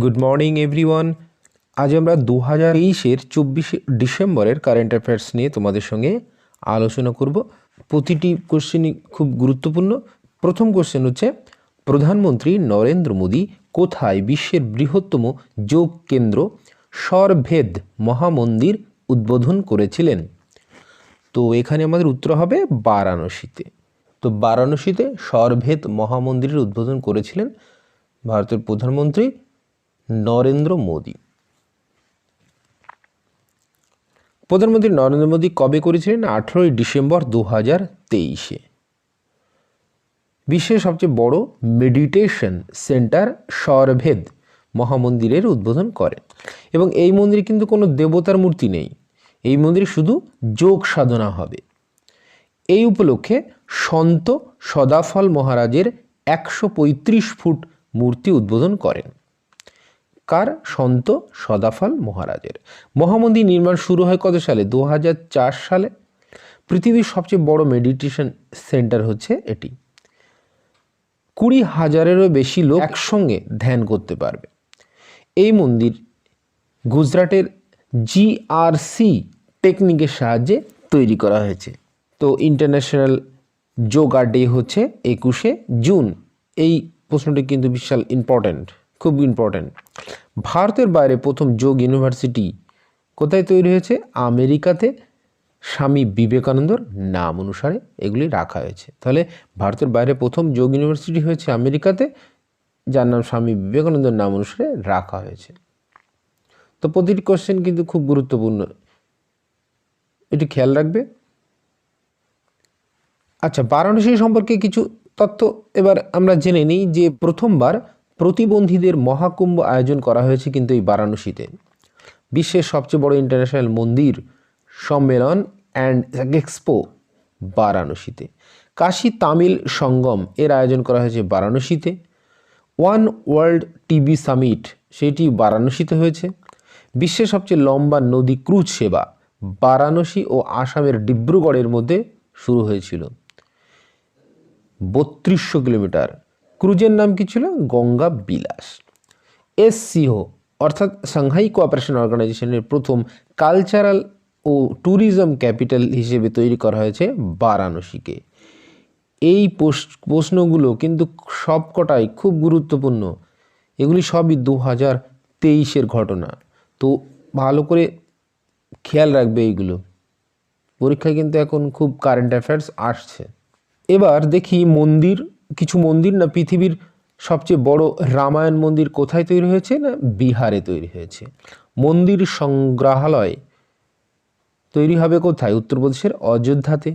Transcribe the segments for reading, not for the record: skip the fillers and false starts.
Good morning everyone. আজ আমরা 2023-এর 24শে ডিসেম্বরের কারেন্ট অ্যাফেয়ার্স নিয়ে তোমাদের সঙ্গে আলোচনা করব। প্রতিটি কোশ্চেনই খুব গুরুত্বপূর্ণ। প্রথম কোশ্চেন হচ্ছে, প্রধানমন্ত্রী নরেন্দ্র মোদী কোথায় বিশ্বের বৃহত্তম যোগ কেন্দ্র সরভেদ মহামন্দির উদ্বোধন করেছিলেন? তো এখানে আমাদের উত্তর হবে বারাণসীতে। তো বারাণসীতে সরভেদ মহামন্দিরের উদ্বোধন করেছিলেন ভারতের প্রধানমন্ত্রী নরেন্দ্র মোদী। প্রধানমন্ত্রী নরেন্দ্র মোদী কবে করেছিলেন? 18ই ডিসেম্বর 2023-এ। বিশ্বের সবচেয়ে বড় মেডিটেশন সেন্টার সরভেদ মহামন্দিরের উদ্বোধন করেন। এবং এই মন্দিরে কিন্তু কোনো দেবতার মূর্তি নেই, এই মন্দিরে শুধু যোগ সাধনা হবে। এই উপলক্ষে সন্ত সদাফল মহারাজের 135 ফুট মূর্তি উদ্বোধন করেন। কার? সন্ত সদাফল মহারাজের। মহামন্দির নির্মাণ শুরু হয় কত সালে? 2004 সালে। পৃথিবীর সবচেয়ে বড় মেডিটেশন সেন্টার হচ্ছে এটি। 20,000-এরও বেশি লোক একসঙ্গে ধ্যান করতে পারবে। এই মন্দির গুজরাটের GRC টেকনিকের সাহায্যে তৈরি করা হয়েছে। তো ইন্টারন্যাশনাল যোগা ডে হচ্ছে 21শে জুন। এই প্রশ্নটি কিন্তু বিশাল ইম্পর্ট্যান্ট, খুব ইম্পর্ট্যান্ট। ভারতের বাইরে প্রথম যোগ ইউনিভার্সিটি কোথায় তৈরি হয়েছে? আমেরিকাতে স্বামী বিবেকানন্দর নাম অনুসারে এগুলি রাখা হয়েছে। তাহলে ভারতের বাইরে প্রথম যোগ ইউনিভার্সিটি হয়েছে আমেরিকাতে, যার নাম স্বামী বিবেকানন্দর নাম অনুসারে রাখা হয়েছে। তো প্রতিটি কোশ্চেন কিন্তু খুব গুরুত্বপূর্ণ, এটি খেয়াল রাখবে। আচ্ছা, বারাণসী সম্পর্কে কিছু তথ্য এবার আমরা জেনে নিই যে প্রথমবার প্রতিবন্ধীদের মহাকুম্ভ আয়োজন করা হয়েছে কিন্তু এই বারাণসীতে। বিশ্বের সবচেয়ে বড় ইন্টারন্যাশনাল মন্দির সম্মেলন অ্যান্ড এক্সপো বারাণসীতে। কাশী তামিল সঙ্গম এর আয়োজন করা হয়েছে বারাণসীতে। ওয়ান ওয়ার্ল্ড টিবি সামিট সেটি বারাণসীতে হয়েছে। বিশ্বের সবচেয়ে লম্বা নদী ক্রুজ সেবা বারাণসী ও আসামের ডিব্রুগড়ের মধ্যে শুরু হয়েছিল, 3200 কিলোমিটার। ক্রুজের নাম কি ছিল? গঙ্গা বিলাস। SCO অর্থাৎ সাংহাই কোঅপারেশন অর্গানাইজেশনের প্রথম কালচারাল ও ট্যুরিজম ক্যাপিটাল হিসেবে তৈরি করা হয়েছে বারাণসীকে। এই প্রশ্নগুলো কিন্তু সবকটাই খুব গুরুত্বপূর্ণ, এগুলি সবই 2023-এর ঘটনা। তো ভালো করে খেয়াল রাখবে এইগুলো, পরীক্ষায় কিন্তু এখন খুব কারেন্ট অ্যাফেয়ার্স আসছে। এবার দেখি মন্দির, কিছু মন্দির না পৃথিবীর সবচেয়ে বড় রামায়ণ মন্দির কোথায় তৈরি হয়েছে? না বিহারে তৈরি হয়েছে। মন্দির সংগ্রহালয় তৈরি হবে কোথায়? উত্তরপ্রদেশের অযোধ্যাতে।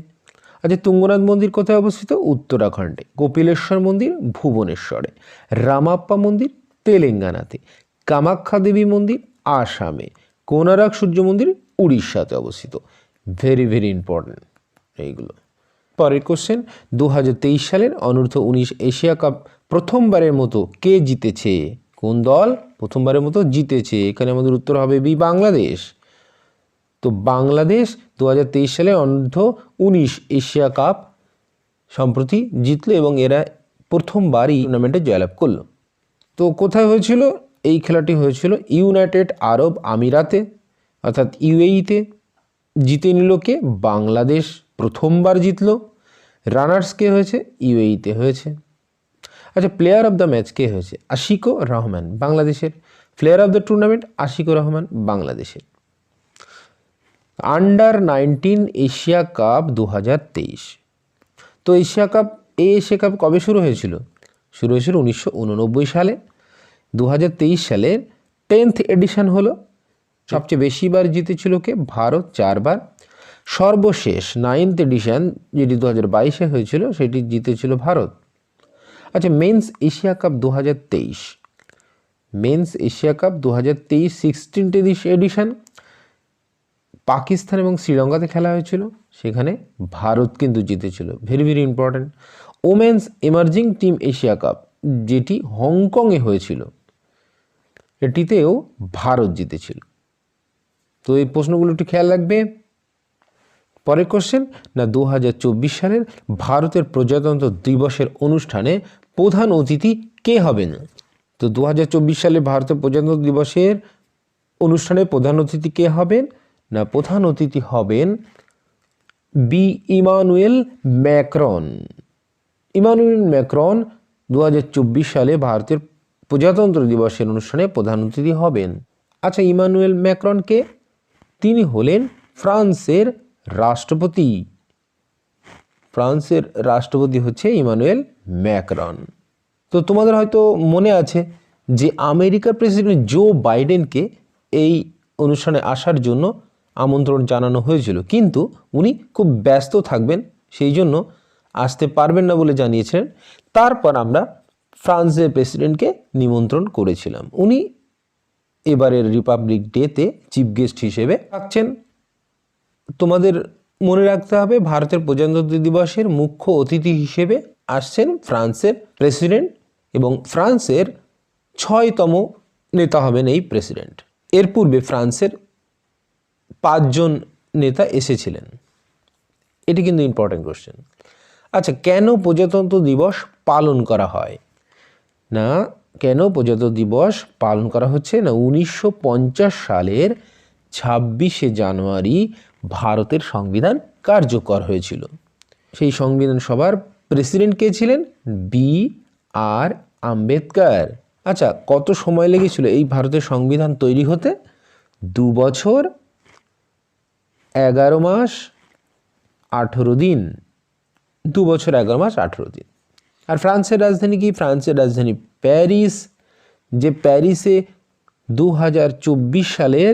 আচ্ছা, তুঙ্গনাথ মন্দির কোথায় অবস্থিত? উত্তরাখণ্ডে। কপিলেশ্বর মন্দির ভুবনেশ্বরে। রামাপ্পা মন্দির তেলেঙ্গানাতে। কামাখ্যা দেবী মন্দির আসামে। কোনারক সূর্য মন্দির উড়িষ্যাতে অবস্থিত। ভেরি ভেরি ইম্পর্ট্যান্ট এইগুলো। পরের কোশ্চেন, 2023 সালের অনূর্ধ্ব-19 এশিয়া কাপ প্রথমবারের মতো কে জিতেছে? কোন দল প্রথমবারের মতো জিতেছে? এখানে আমাদের উত্তর হবে বি, বাংলাদেশ। তো বাংলাদেশ 2023 সালে অনূর্ধ্ব-19 এশিয়া কাপ সম্প্রতি জিতলো এবং এরা প্রথমবারই টুর্নামেন্টে জয়লাভ করলো। তো কোথায় হয়েছিল? এই খেলাটি হয়েছিল ইউনাইটেড আরব আমিরাতে অর্থাৎ UAE-তে। জিতে নিল কে? বাংলাদেশ প্রথমবার জিতলো। রানার্স কে হয়েছে? UAE-তে হয়েছে। আচ্ছা, প্লেয়ার অফ দ্য ম্যাচ কে হয়েছে? আশিকুর রহমান বাংলাদেশের। Player of the tournament Ashikur Rahman বাংলাদেশের। Under-19 Asia cup 2023। তো এশিয়া কাপ কবে শুরু হয়েছিল? শুরু হয়েছিল 1989 সালে। 2023 সালের 10th এডিশন হলো। সবচেয়ে বেশিবার জিতেছিল কে? ভারত 4 বার। সর্বশেষ 9th এডিশন যেটি 2022-এ হয়েছিল সেটি জিতেছিল ভারত। আচ্ছা, men's Asia cup 2023, men's Asia cup 2023 16th edition Pakistan এবং শ্রীলঙ্কাতে খেলা হয়েছিল, সেখানে ভারত কিন্তু জিতেছিল। Very very important. Women's emerging team Asia cup যেটি হংকংয়ে হয়েছিল, এটিতেও ভারত জিতেছিল। তো এই প্রশ্নগুলো একটু খেয়াল রাখবে। পরের কোশ্চেন, না 2024 সালের ভারতের প্রজাতন্ত্র দিবসের অনুষ্ঠানে প্রধান অতিথি কে হবেন? তো 2024 সালে ভারতের প্রজাতন্ত্র দিবসের অনুষ্ঠানে প্রধান অতিথি কে হবেন? না, প্রধান অতিথি হবেন ইমানুয়েল ম্যাক্রন। ইমানুয়েল ম্যাক্রন 2024 সালে ভারতের প্রজাতন্ত্র দিবসের অনুষ্ঠানে প্রধান অতিথি হবেন। আচ্ছা, ইমানুয়েল ম্যাক্রন কে? তিনি হলেন ফ্রান্সের রাষ্ট্রপতি। ফ্রান্সের রাষ্ট্রপতি হচ্ছে ইমানুয়েল ম্যাক্রন। তো তোমাদের হয়তো মনে আছে যে আমেরিকার প্রেসিডেন্ট জো বাইডেনকে এই অনুষ্ঠানে আসার জন্য আমন্ত্রণ জানানো হয়েছিল, কিন্তু উনি খুব ব্যস্ত থাকবেন, সেই জন্য আসতে পারবেন না বলে জানিয়েছিলেন। তারপর আমরা ফ্রান্সের প্রেসিডেন্টকে নিমন্ত্রণ করেছিলাম। উনি এবারের রিপাবলিক ডেতে চিফ গেস্ট হিসেবে থাকছেন। তোমাদের মনে রাখতে হবে ভারতের প্রজাতন্ত্র দিবসের মুখ্য অতিথি হিসেবে আসছেন ফ্রান্সের প্রেসিডেন্ট, এবং ফ্রান্সের 6তম নেতা হবেন এই প্রেসিডেন্ট। এর পূর্বে ফ্রান্সের 5 জন নেতা এসেছিলেন। এটি কিন্তু ইম্পর্টেন্ট কোশ্চেন। আচ্ছা, কেন প্রজাতন্ত্র দিবস পালন করা হয়? না, কেন প্রজাতন্ত্র দিবস পালন করা হচ্ছে? না, 1950 সালের 26শে জানুয়ারি ভারতের সংবিধান কার্যকর হয়েছিল। সেই সংবিধান সভার প্রেসিডেন্ট কে ছিলেন? BR আম্বেদকর। আচ্ছা, কত সময় লেগেছিল এই ভারতের সংবিধান তৈরি হতে? 2 বছর 11 মাস 18 দিন। 2 বছর 11 মাস 18 দিন। আর ফ্রান্সের রাজধানী কি? ফ্রান্সের রাজধানী প্যারিস, যে প্যারিসে 2024 সালের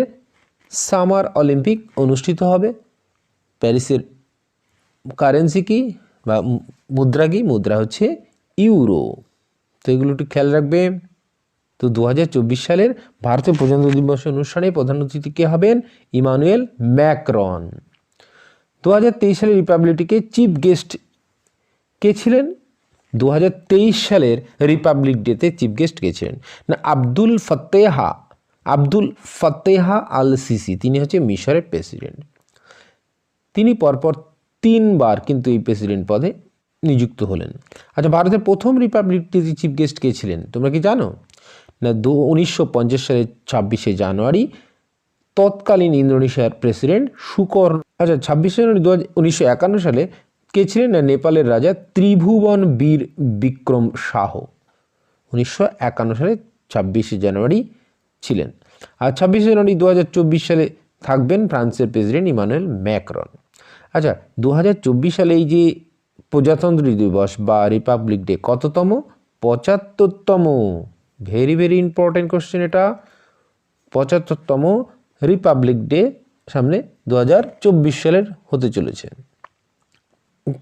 সামার অলিম্পিক অনুষ্ঠিত হবে। প্যারিসের কারেন্সি কি বা মুদ্রা কি? মুদ্রা হচ্ছে ইউরো। তো এগুলো একটু খেয়াল রাখবে। তো 2024 সালের ভারতের প্রজাতন্ত্র দিবস অনুষ্ঠানে প্রধান অতিথি কে হবেন? Emmanuel Macron. 2023 সালের রিপাবলিকে চিফ গেস্ট কে ছিলেন? 2023 সালের রিপাবলিক ডেতে চিফ গেস্ট কে ছিলেন? না, আব্দুল ফাত্তেহা আল সিসি। তিনি হচ্ছে মিশরের প্রেসিডেন্ট। তিনি পরপর 3 বার কিন্তু এই প্রেসিডেন্ট পদে নিযুক্ত হলেন। আচ্ছা, ভারতের প্রথম রিপাবলিক ডেতে চিফ গেস্ট কে ছিলেন? তোমরা কি জানো? না, 1950 সালের 26শে জানুয়ারি তৎকালীন ইন্দোনেশিয়ার প্রেসিডেন্ট সুকর্ণ। আচ্ছা, 26শে জানুয়ারি 1951 সালে কে ছিলেন? না, নেপালের রাজা ত্রিভুবন বীর বিক্রম শাহ 1951 সালে 26শে জানুয়ারি ছিলেন। আর 26শে জানুয়ারি 2024 সালে থাকবেন ফ্রান্সের প্রেসিডেন্ট ইমানুয়েল ম্যাক্রন। আচ্ছা, 2024 সালে এই যে প্রজাতন্ত্র দিবস বা রিপাবলিক ডে কততম? 75তম। ভেরি ভেরি ইম্পর্টেন্ট কোশ্চেন এটা। 75তম রিপাবলিক ডে সামনে 2024 সালের হতে চলেছে।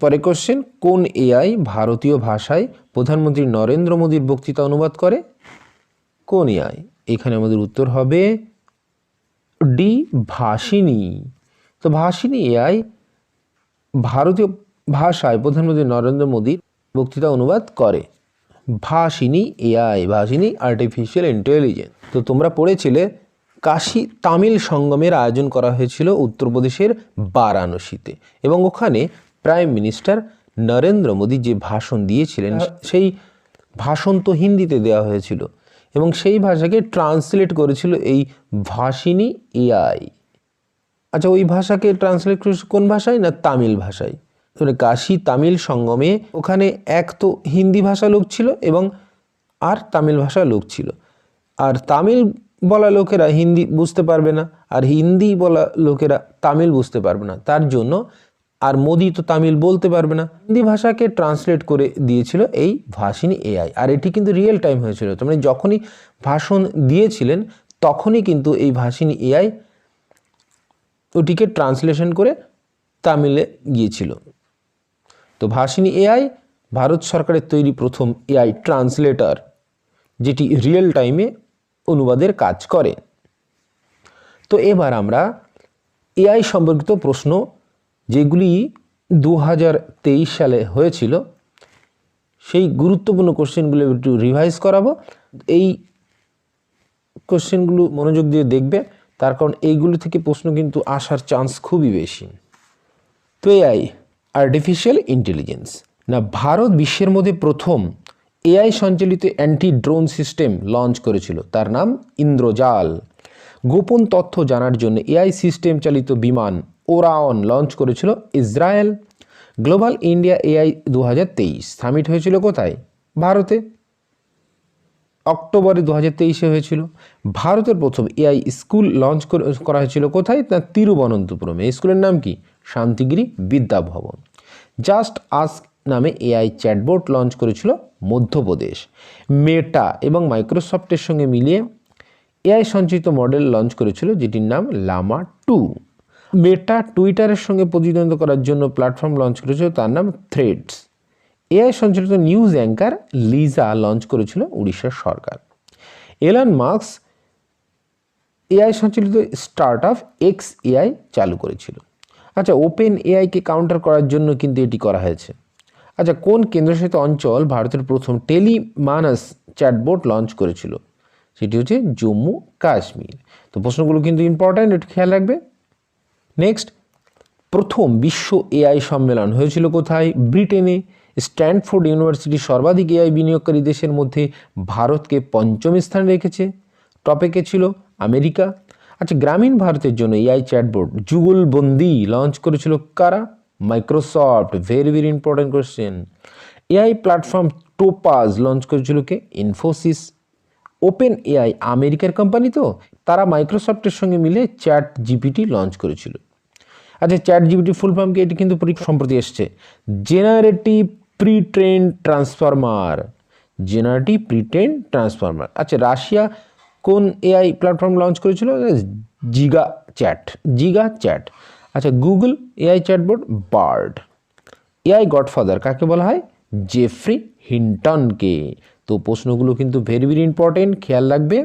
পরে কোশ্চেন, কোন এআই ভারতীয় ভাষায় প্রধানমন্ত্রী নরেন্দ্র মোদীর বক্তৃতা অনুবাদ করে? কোন এআই? এখানে আমাদের উত্তর হবে ডি, ভাষিনী। তো ভাষিনী এআই ভারতীয় ভাষায় প্রধানমন্ত্রী নরেন্দ্র মোদীর বক্তৃতা অনুবাদ করে। Bhashini AI, Bhashini artificial intelligence. তো তোমরা পড়েছিলে কাশী তামিল সঙ্গমের আয়োজন করা হয়েছিল উত্তরপ্রদেশের বারাণসীতে, এবং ওখানে প্রাইম মিনিস্টার নরেন্দ্র মোদী যে ভাষণ দিয়েছিলেন সেই ভাষণ তো হিন্দিতে দেওয়া হয়েছিল, এবং সেই ভাষাকে ট্রান্সলেট করেছিল এই ভাষিনী এআই। আচ্ছা, ওই ভাষাকে ট্রান্সলেট করেছে কোন ভাষায়? না, তামিল ভাষায়। কাশী তামিল সঙ্গমে ওখানে এক তো হিন্দি ভাষা লোক ছিল এবং আর তামিল ভাষা লোক ছিল। আর তামিল বলা লোকেরা হিন্দি বুঝতে পারবে না, আর হিন্দি বলা লোকেরা তামিল বুঝতে পারবে না। তার জন্য আর মোদি তো তামিল বলতে পারবে না, হিন্দি ভাষাকে ট্রান্সলেট করে দিয়েছিল এই ভাষিনী এআই। আর এটি কিন্তু রিয়েল টাইম হয়েছিল, তার মানে যখনই ভাষণ দিয়েছিলেন তখনই কিন্তু এই ভাষিনী এআই ওটিকে ট্রান্সলেশন করে তামিলে গিয়েছিল। তো ভাষিনী এআই ভারত সরকারের তৈরি প্রথম এআই ট্রান্সলেটর, যেটি রিয়েল টাইমে অনুবাদের কাজ করে। তো এবার আমরা এআই সম্পর্কিত প্রশ্ন যেগুলি 2023 সালে হয়েছিল সেই গুরুত্বপূর্ণ কোশ্চেনগুলো একটু রিভাইজ করাবো। এই কোশ্চেনগুলো মনোযোগ দিয়ে দেখবে, তার কারণ এইগুলো থেকে প্রশ্ন কিন্তু আসার চান্স খুবই বেশি। তো এআই আর্টিফিশিয়াল ইন্টেলিজেন্স, না ভারত বিশ্বের মধ্যে প্রথম এআই সঞ্চালিত অ্যান্টি ড্রোন সিস্টেম লঞ্চ করেছিল? তার নাম ইন্দ্রজাল। গোপন তথ্য জানার জন্য এআই সিস্টেম চালিত বিমান ওরায়ন লঞ্চ করেছিল Israel. Global India AI 2023 summit হয়েছিল কোথায়? ভারতে। অক্টোবরে 2023 হয়েছিল। ভারতের প্রথম এআই স্কুল লঞ্চ করা হয়েছিল কোথায়? তা তিরুবনন্তপুরমে। এই স্কুলের নাম কি? শান্তিগিরি বিদ্যাভবন। জাস্ট আস্ক নামে এআই চ্যাটবোট লঞ্চ করেছিল মধ্যপ্রদেশ। মেটা এবং মাইক্রোসফটের সঙ্গে মিলিয়ে এআই সঞ্চিত মডেল লঞ্চ করেছিল যেটির নাম লামা 2। মেটা টুইটারের সঙ্গে প্রতিদ্বন্দ্বিতা করার জন্য প্ল্যাটফর্ম লঞ্চ করেছিল, তার নাম থ্রেডস। এআই সঞ্চালিত নিউজ অ্যাঙ্কার লিজা লঞ্চ করেছিল উড়িষ্যার সরকার। এলন মাস্ক এআই সঞ্চালিত স্টার্ট আপ এক্স এআই চালু করেছিল। আচ্ছা, ওপেন এআইকে কাউন্টার করার জন্য কিন্তু এটি করা হয়েছে। আচ্ছা, কোন কেন্দ্রশাসিত অঞ্চল ভারতের প্রথম টেলিমানাস চ্যাটবোট লঞ্চ করেছিল? সেটি হচ্ছে জম্মু কাশ্মীর। তো প্রশ্নগুলো কিন্তু ইম্পর্ট্যান্ট, একটু খেয়াল রাখবে। নেক্সট, প্রথম বিশ্ব এআই সম্মেলন হয়েছিল কোথায়? ব্রিটেনে। স্ট্যানফোর্ড ইউনিভার্সিটি সর্বাধিক এআই বিনিয়োগকারী দেশের মধ্যে ভারতকে পঞ্চম স্থানে রেখেছে। টপিকে ছিল আমেরিকা। আচ্ছা, গ্রামীণ ভারতের জন্য এআই চ্যাটবোট যুগলবন্দি লঞ্চ করেছিল কারা? Microsoft. Very very important question. AI platform topaz launch করেছিল কে? ইনফোসিস। ওপেন এআই আমেরিকার কোম্পানি, তো তারা মাইক্রোসফটের সঙ্গে মিলে চ্যাট জিপিটি লঞ্চ করেছিল। আচ্ছা, চ্যাট জিপিটি ফুল ফর্ম কি? এটি কিন্তু পরীক্ষা সম্প্রতি এসছে। Generative pre train transformer. Generative pre train transformer. আচ্ছা, রাশিয়া কোন এআই প্ল্যাটফর্ম লঞ্চ করেছিল? Giga Chat. আচ্ছা, Google AI chatbot Bard. AI godfather কাকে বলা হয়? জেফ্রি হিন্টনকে। তো প্রশ্নগুলো কিন্তু ভেরি ভেরি ইম্পর্টেন্ট, খেয়াল রাখবে।